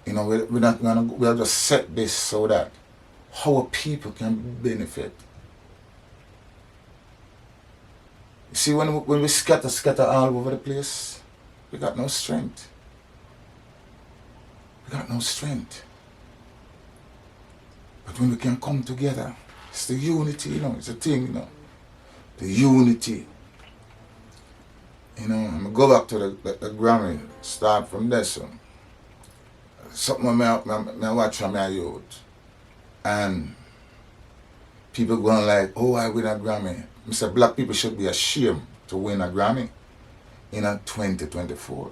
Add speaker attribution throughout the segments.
Speaker 1: You know, we're not gonna, we'll just set this so that our people can benefit. You see, when we scatter all over the place, we got no strength. We got no strength. But when we can come together, it's the unity, you know, it's a thing, you know. The unity. You know, I'm gonna go back to the Grammy, start from there, so. Something I watch from my youth. And people going like, oh, I win a Grammy. I said, black people should be ashamed to win a Grammy in a 2024.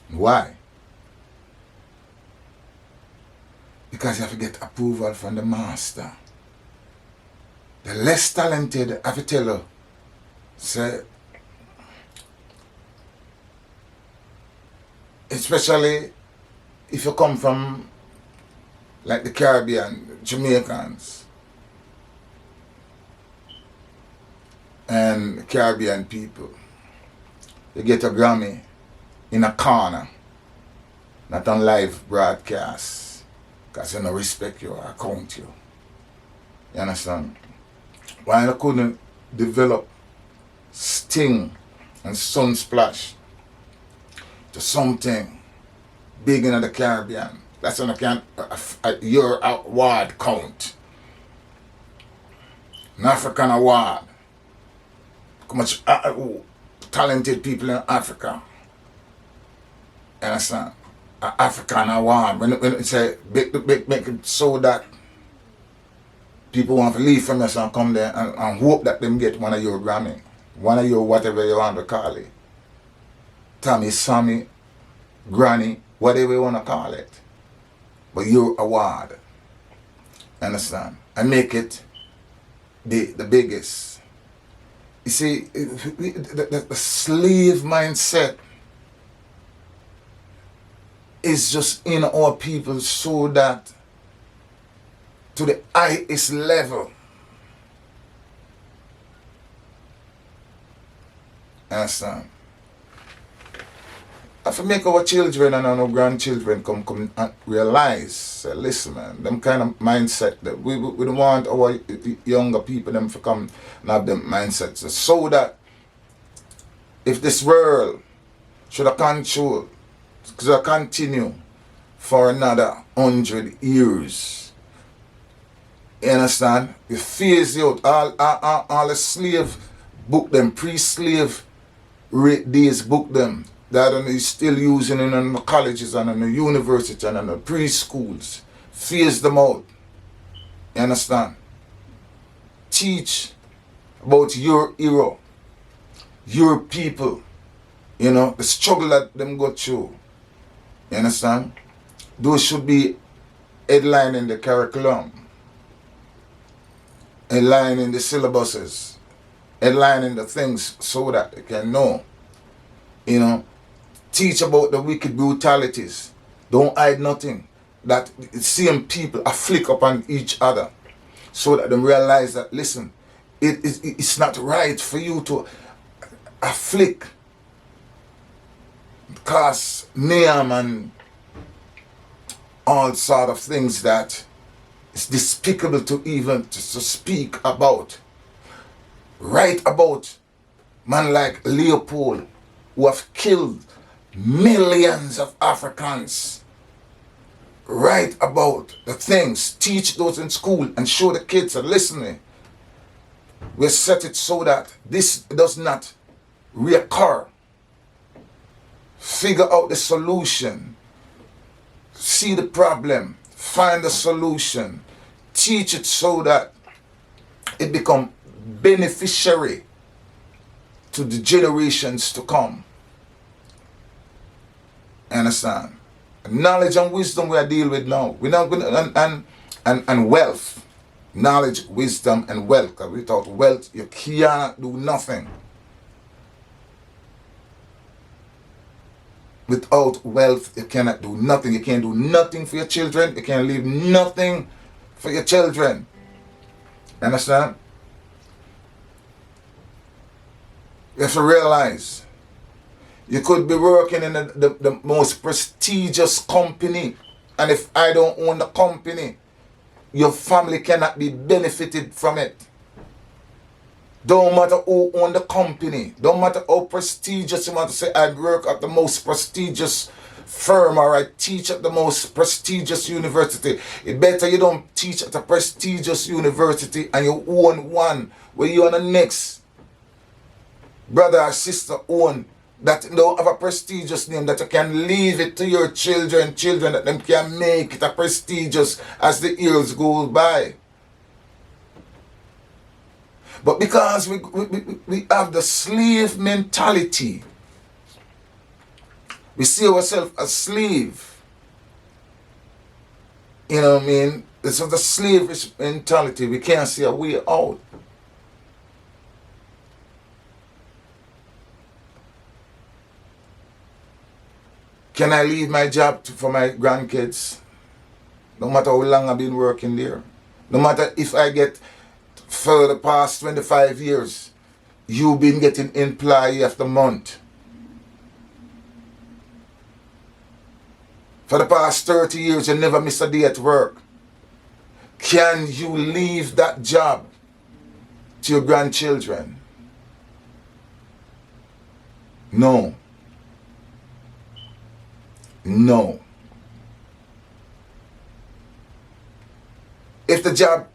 Speaker 1: Why? Because you have to get approval from the master. The less talented, I have to tell you, say, especially if you come from like the Caribbean, Jamaicans, and Caribbean people, you get a Grammy in a corner, not on live broadcast, because you don't respect you or count you. You understand? Why you couldn't develop Sting and Sunsplash to something big in the Caribbean? That's when I can your award count. An African award. How much talented people in Africa. You understand? An African award. When it say make it so that people want to leave from us and come there and hope that them get one of your Grammy. One of your whatever you want to call it. Tommy, Sammy, Granny, whatever you want to call it. But your award. Understand? And make it the biggest. You see, the slave mindset is just in our people so that to the highest level. Understand? I have to make our children and our grandchildren come and realize, say, listen man, them kind of mindset that we don't want our younger people them to come and have them mindsets so that if this world should have continue for another 100 years, you understand? You phase out all the slave book them, pre-slave days book them. That is still using in the colleges and in the universities and in the preschools. Phase them out. You understand? Teach about your era, your people, you know, the struggle that them go through. You understand? Those should be headline in the curriculum, headline in the syllabuses, headline in the things so that they can know, you know. Teach about the wicked brutalities. Don't hide nothing. That the same people afflict upon each other. So that they realize that, listen, it's not right for you to afflict, cause name and all sort of things that it's despicable to even to speak about. Write about man like Leopold, who have killed millions of Africans. Write about the things, teach those in school and show the kids that listening. We set it so that this does not reoccur. Figure out the solution. See the problem. Find the solution. Teach it so that it become beneficiary to the generations to come. Understand? Knowledge and wisdom we are dealing with now. We're not going to, and wealth. Knowledge, wisdom, and wealth. Because without wealth, you can't do nothing. Without wealth, you cannot do nothing. You can't do nothing for your children. You can't leave nothing for your children. Understand? You have to realize, You could be working in the most prestigious company, and if I don't own the company, your family cannot be benefited from it. Don't matter who own the company. Don't matter how prestigious you want to say, I work at the most prestigious firm or I teach at the most prestigious university. It better you don't teach at a prestigious university and you own one where you are the next brother or sister own that don't have a prestigious name, that you can leave it to your children that them can make it a prestigious as the years go by. But because we have the slave mentality, we see ourselves as slave. You know what I mean? It's of the slavish mentality. We can't see a way out. Can I leave my job for my grandkids? No matter how long I've been working there. No matter if I get for the past 25 years, you've been getting employee after month. For the past 30 years, you never miss a day at work. Can you leave that job to your grandchildren? No. No. If the job,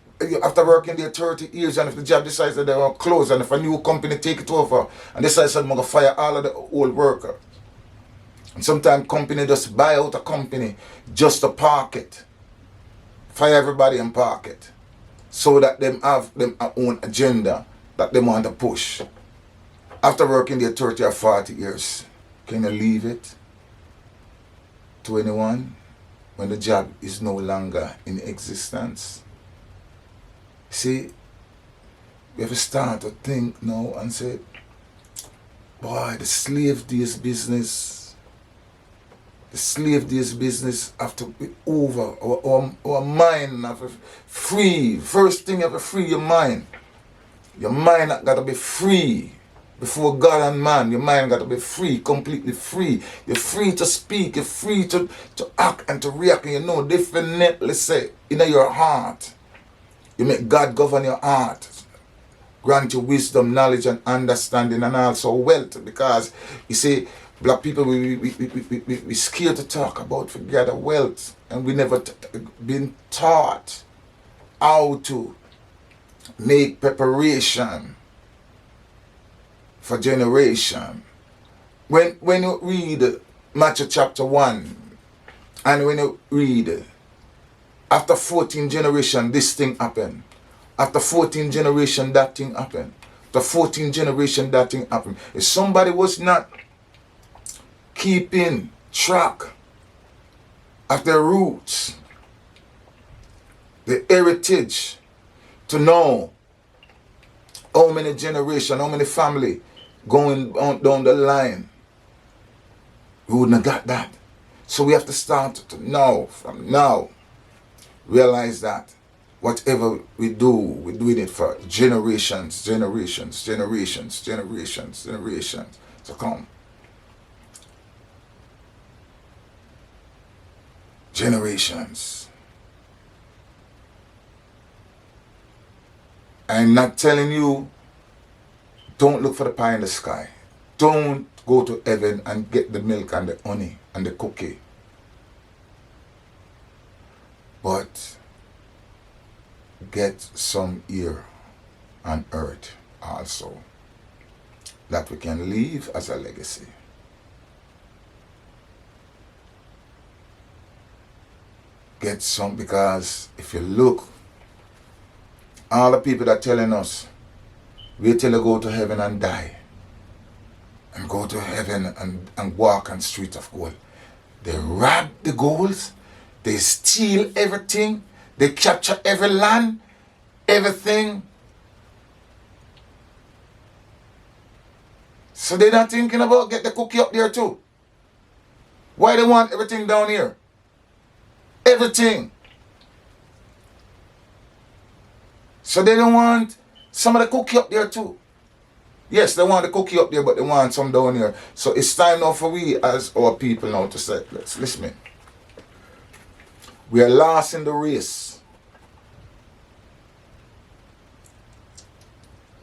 Speaker 1: after working there 30 years, and if the job decides that they want to close, and if a new company take it over, and decides that I'm going to fire all of the old workers, and sometimes company just buy out a company just to park it, fire everybody and park it, so that them have them own agenda that they want to push. After working there 30 or 40 years, can you leave it to anyone when the job is no longer in existence? See, we have to start to think now and say, boy, the slave days business have to be over. Our mind have to free. First thing you have to free your mind. Your mind got to be free. Before God and man, your mind got to be free, completely free. You're free to speak, you're free to act and to react. And you know, definitely say, in your heart, you make God govern your heart. Grant you wisdom, knowledge, and understanding, and also wealth. Because, you see, black people, we scared to talk about for gather wealth. And we never been taught how to make preparation for generation. When you read Matthew chapter 1, and when you read, after 14 generation, this thing happened. After 14 generation, that thing happened. After 14 generation, that thing happened. If somebody was not keeping track of their roots, the heritage, to know how many generation, how many family going on down the line, we wouldn't have got that. So we have to start to now, from now, realize that whatever we do, we're doing it for generations to come. Generations. I'm not telling you, don't look for the pie in the sky. Don't go to heaven and get the milk and the honey and the cookie. But get some here on earth also that we can leave as a legacy. Get some, because if you look, all the people that are telling us, wait till you go to heaven and die, and go to heaven and walk on streets of gold. They rob the golds, they steal everything, they capture every land, everything. So they're not thinking about get the cookie up there too. Why they want everything down here? Everything. So they don't want some of the cookie up there too. Yes, they want the cookie up there, but they want some down here. So it's time now for we as our people now to say, let's listen. We are lost in the race.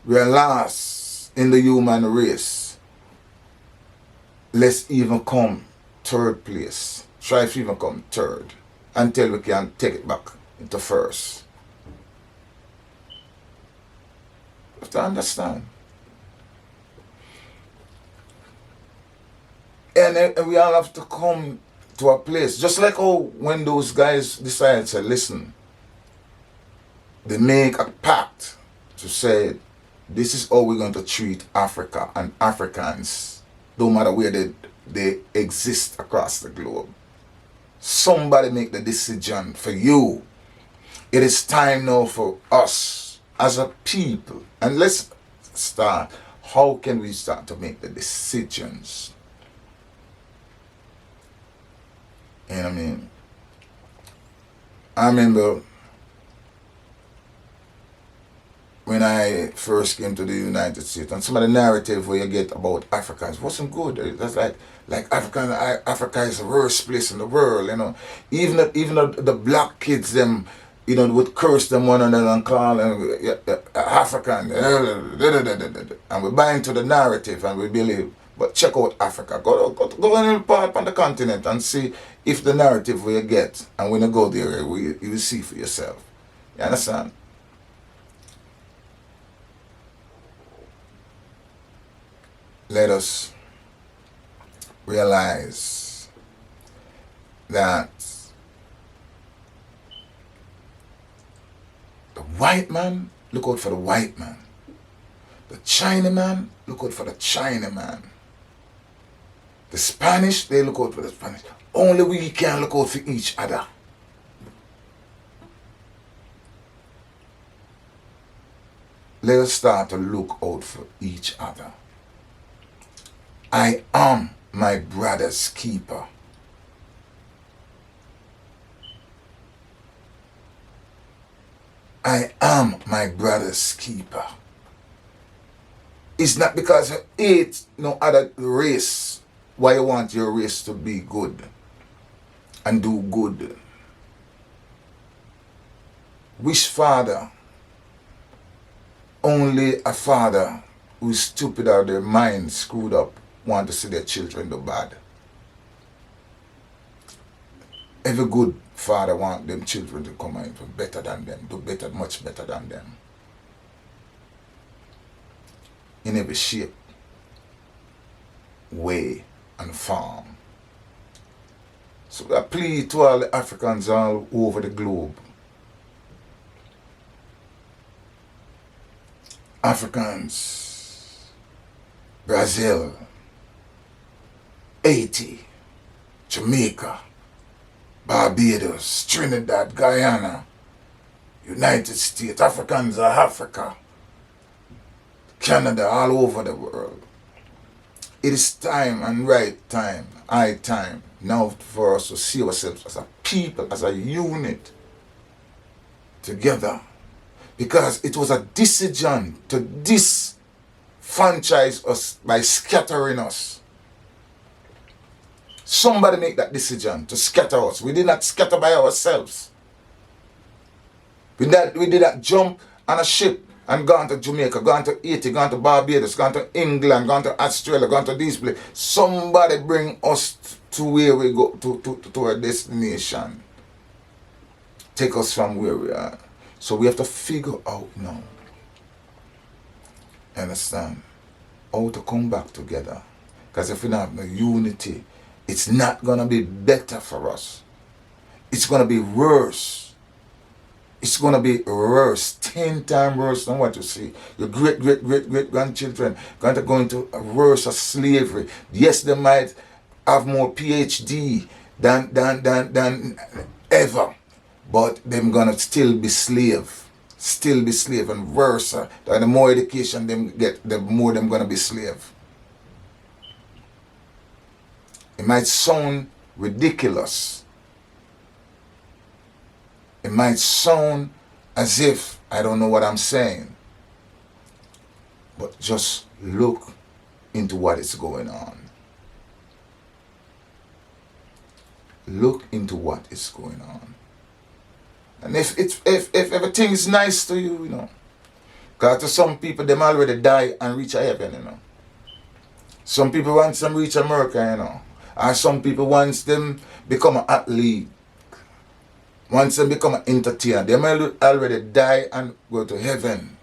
Speaker 1: We are lost in the human race. Let's even come third place. Try to even come third until we can take it back into first. You have to understand. And we all have to come to a place. Just like how when those guys decided to say, listen, they make a pact to say, this is how we're going to treat Africa and Africans, no matter where they exist across the globe. Somebody make the decision for you. It is time now for us as a people. And let's start. How can we start to make the decisions? You know what I mean? I remember when I first came to the United States, and some of the narrative where you get about Africans wasn't good. That's like Africa is the worst place in the world, you know. Even the black kids, them, you know, would curse them one another and call them African, and we buy into the narrative and we believe. But check out Africa. Go any part on the continent and see if the narrative where you get, and when you go there, you will see for yourself. You understand? Let us realize that the white man, look out for the white man. The Chinaman, look out for the Chinaman. The Spanish, they look out for the Spanish. Only we can look out for each other. Let us start to look out for each other. I am my brother's keeper. I am my brother's keeper. It's not because you hate no other race why you want your race to be good and do good. Which father, only a father who's stupid or their mind screwed up, want to see their children do bad? Every good father want them children to come out better than them, do better, much better than them. In every shape, way, and form. So I plead to all the Africans all over the globe. Africans, Brazil, Haiti, Jamaica, Barbados, Trinidad, Guyana, United States, Africans of Africa, Canada, all over the world. It is time and right time, high time, now for us to see ourselves as a people, as a unit, together. Because it was a decision to disfranchise us by scattering us. Somebody make that decision to scatter us. We did not scatter by ourselves. We did not jump on a ship and gone to Jamaica, gone to Haiti, gone to Barbados, gone to England, gone to Australia, gone to these places. Somebody bring us to where we go, to our destination. Take us from where we are. So we have to figure out now, understand, how to come back together. Because if we don't have no unity, it's not going to be better for us. It's going to be worse. It's going to be worse, 10 times worse than what you see. Your great-great-great-great-grandchildren going to go into a worse of slavery. Yes, they might have more PhD than ever. But them gonna still be slave, and worse. The more education them get, the more them gonna be slave. It might sound ridiculous. It might sound as if I don't know what I'm saying. But just look into what is going on. Look into what is going on. And if everything is nice to you, you know, because to some people, them already die and reach a heaven, you know. Some people want them reach America, you know. And some people want them become an athlete. Once them become an entertainer, they may already die and go to heaven.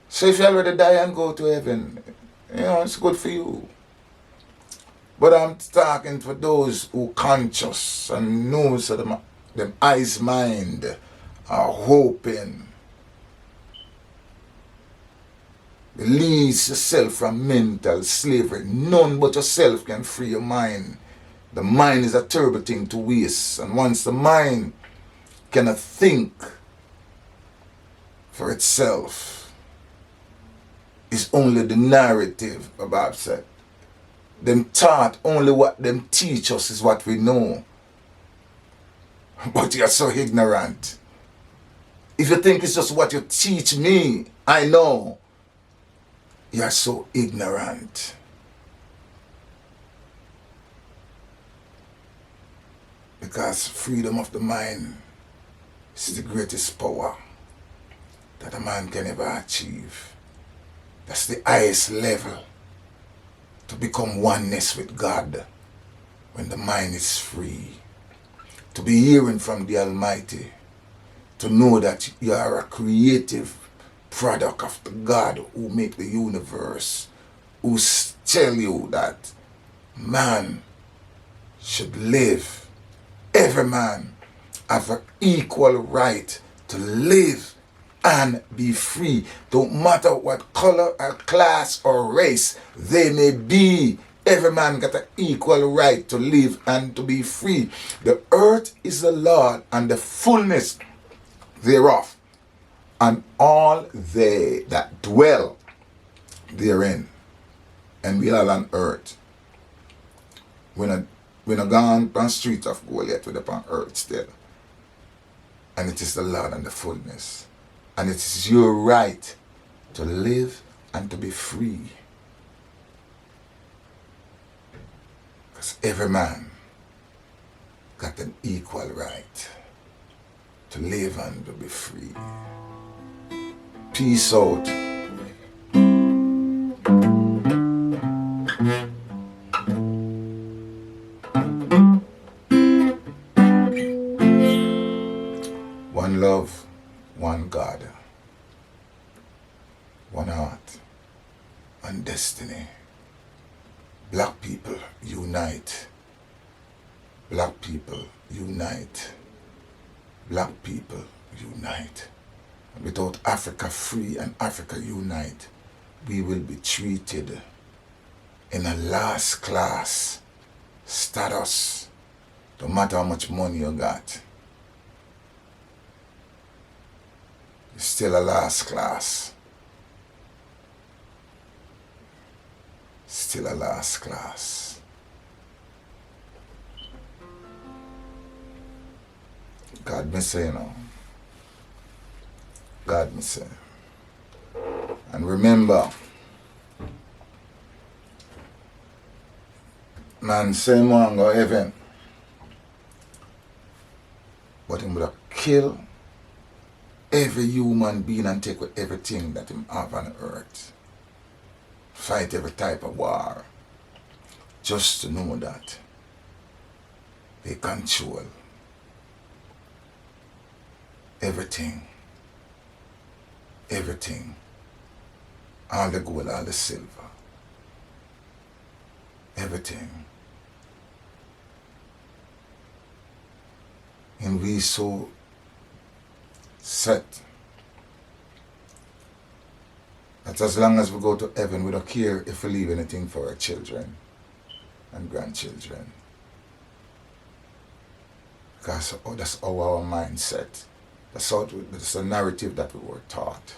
Speaker 1: So if you already die and go to heaven, you know, it's good for you. But I'm talking for those who conscious and knows that them eyes mind are hoping. Release yourself from mental slavery. None but yourself can free your mind. The mind is a terrible thing to waste. And once the mind cannot think for itself, it's only the narrative about said. Them taught only what them teach us is what we know. But you're so ignorant. If you think it's just what you teach me, I know. You're so ignorant. Because freedom of the mind is the greatest power that a man can ever achieve. That's the highest level to become oneness with God when the mind is free. To be hearing from the Almighty. To know that you are a creative product of the God who made the universe. Who tell you that man should live. Every man have an equal right to live and be free. Don't matter what color or class or race they may be. Every man got an equal right to live and to be free. The earth is the Lord and the fullness thereof, and all they that dwell therein. And we are on earth. We're not gone on the street of gold yet, we're upon earth still. And it is the Lord and the fullness. And it is your right to live and to be free. Because every man got an equal right to live and to be free. Peace out. One love, one God, one heart, one destiny. Black people unite. Black people unite. Black people unite. Without Africa free and Africa unite, we will be treated in a last class status, no matter how much money you got. It's still a last class. Still a last class. God me say, you know. God me say. And remember, man say man go heaven, but him would have kill every human being and take with everything that him have on earth. Fight every type of war. Just to know that they control everything. Everything. All the gold, all the silver. Everything. And we so set that as long as we go to heaven, we don't care if we leave anything for our children and grandchildren. Because that's how our mindset. That's the narrative that we were taught.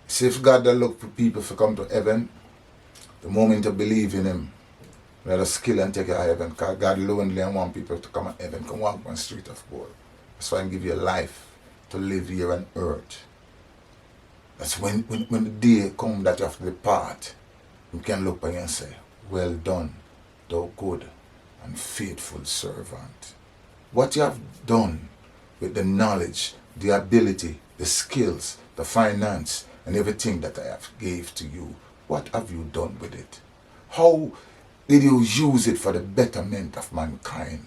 Speaker 1: See, if God does look for people to come to heaven, the moment you believe in Him, let us kill and take you to heaven. Because God lonely and want people to come to heaven, come walk on the street of gold. That's why I give you life to live here on earth. That's when the day comes that you have to depart, you can look back and say, well done, thou good and faithful servant. What you have done with the knowledge, the ability, the skills, the finance, and everything that I have gave to you, what have you done with it? How did you use it for the betterment of mankind?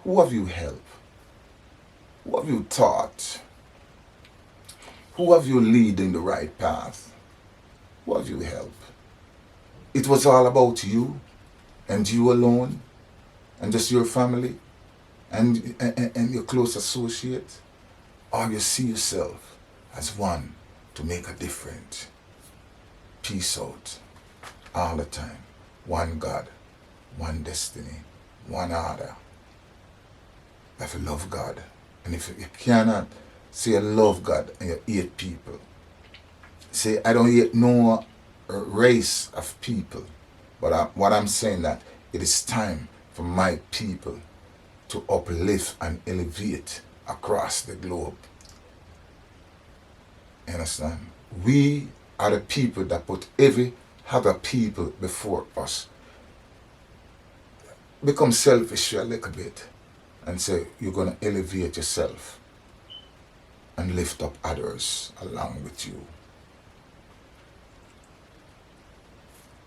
Speaker 1: Who have you helped? Who have you taught? Who have you lead in the right path? Who have you helped? It was all about you and you alone and just your family and your close associates? Or you see yourself as one to make a difference? Peace out all the time. One God, one destiny, one order. You have to love God. And if you cannot say I love God and you hate people, say I don't hate no race of people, but what I'm saying that it is time for my people to uplift and elevate across the globe. You understand? We are the people that put every other people before us. Become selfish a little bit and say you're going to elevate yourself and lift up others along with you.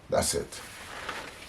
Speaker 1: That's it.